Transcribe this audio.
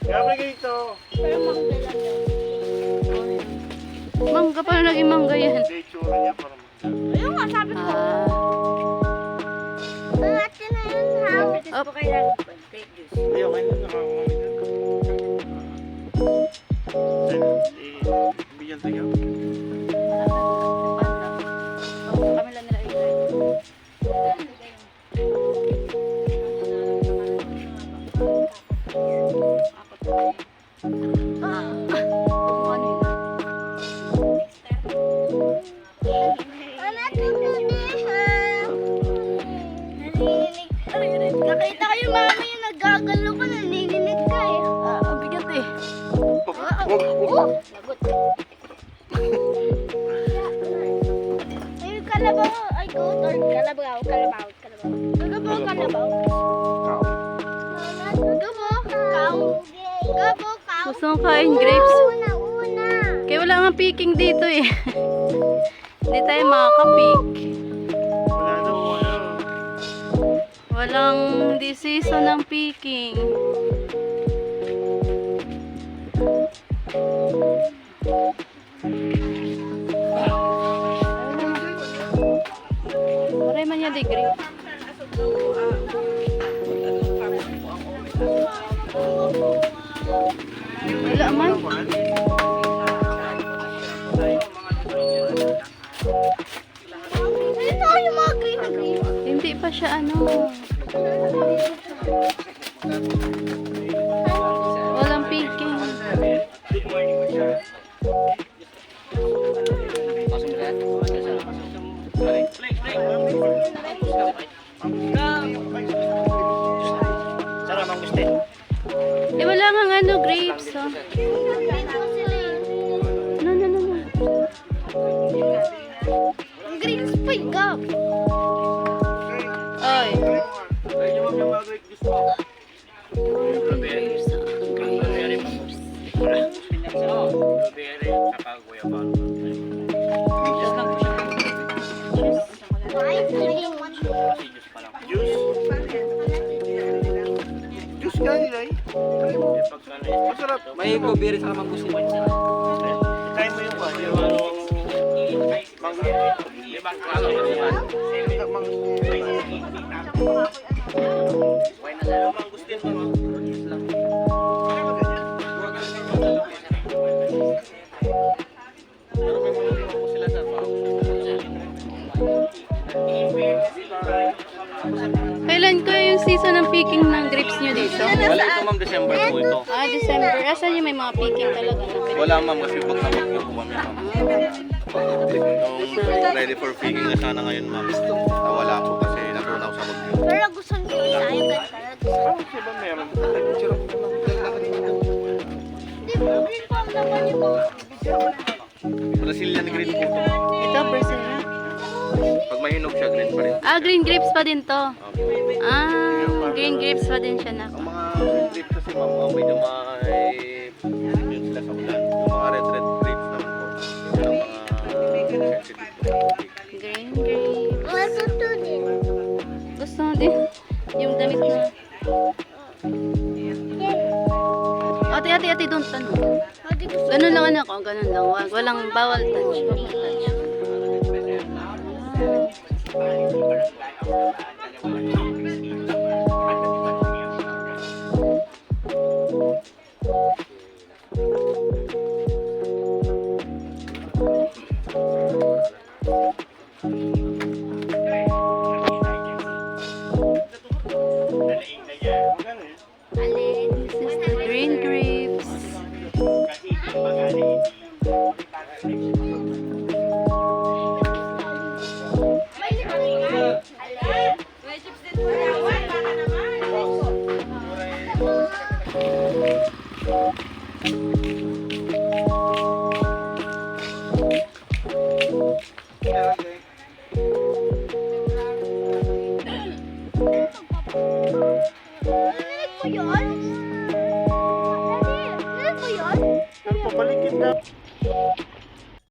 Gabi dito. Pero mangga lang yun. Mangga pala, naging mangga yan. Hindi, tsura niya parang mangga. Ayun nga, sabi ko. Ate na yun, ha? Up. Po kayo lang. Grape juice. Hindi, okay na. Nakakawami na. Bigyan tayo. Kami lang nila Nakita ko yung mama yung nagagalo ka, nanininig ka eh. ang bigat eh. Lagot. Ay, kalabaw. Ay, goat or kalabaw. Kalabaw. Kalabaw. Kalabaw. Gabo. Cow. Gabo. Cow. Gusto mong kain grapes? Una. Kaya wala nga picking dito eh. Hindi tayo makaka-pick. Wala daw, ano. Walang decision ng picking. Maray man yan di grape. Wala man. Ito yung mga green na green. Hindi pa siya ano. Walang picking. Sarap ang gusto. Eh wala nga ano grapes. Oh. No. Ang green spy gab. Ay. Ay, yung mga grape juice mo. Grapes. Blueberry mo. Blueberry, saka guayaba. Ay, yung one. Kasi juice pa lang. Juice? Juice ka nila eh. Masarap. May blueberry sa mangustin. Try mo yung ano, yung mango. Ibang klase yan. Mangustin mo. Kailan ko yung season ng picking ng grapes nyo dito? Wala ito ma'am, December po ito. Ah, December. Asan yung may mga picking talaga? Wala ma'am kasi pag nakukuha niya ma'am. Nung ready for picking na sana ngayon ma'am. Nawala po kasi natunaw sa mugyo. Pero gusto nyo yung tayo ganda. Kasi ba meron? Hindi mo green palm naman yung mga. Brazilian green po ito. Ito, Brazil na. Pag mahinog siya, green pa rin. Ah, green grapes pa din to. Okay. Ah, green grapes pa din siya na. Ang mga green grapes kasi ma'am, medyo yun sila sa ulan. Yung mga red grapes naman po. Yun ang mga sensitive po. Green grapes. Gusto to din. Gusto mo din. Yung damit na. Ate, don't ano. Hindi gusto. Ganun lang ano ko, ganun lang. Walang bawal touch. Bawal touch. Alin? This is the green grapes. Narinig mo yun? Narinig mo yun? Pero papalikit na.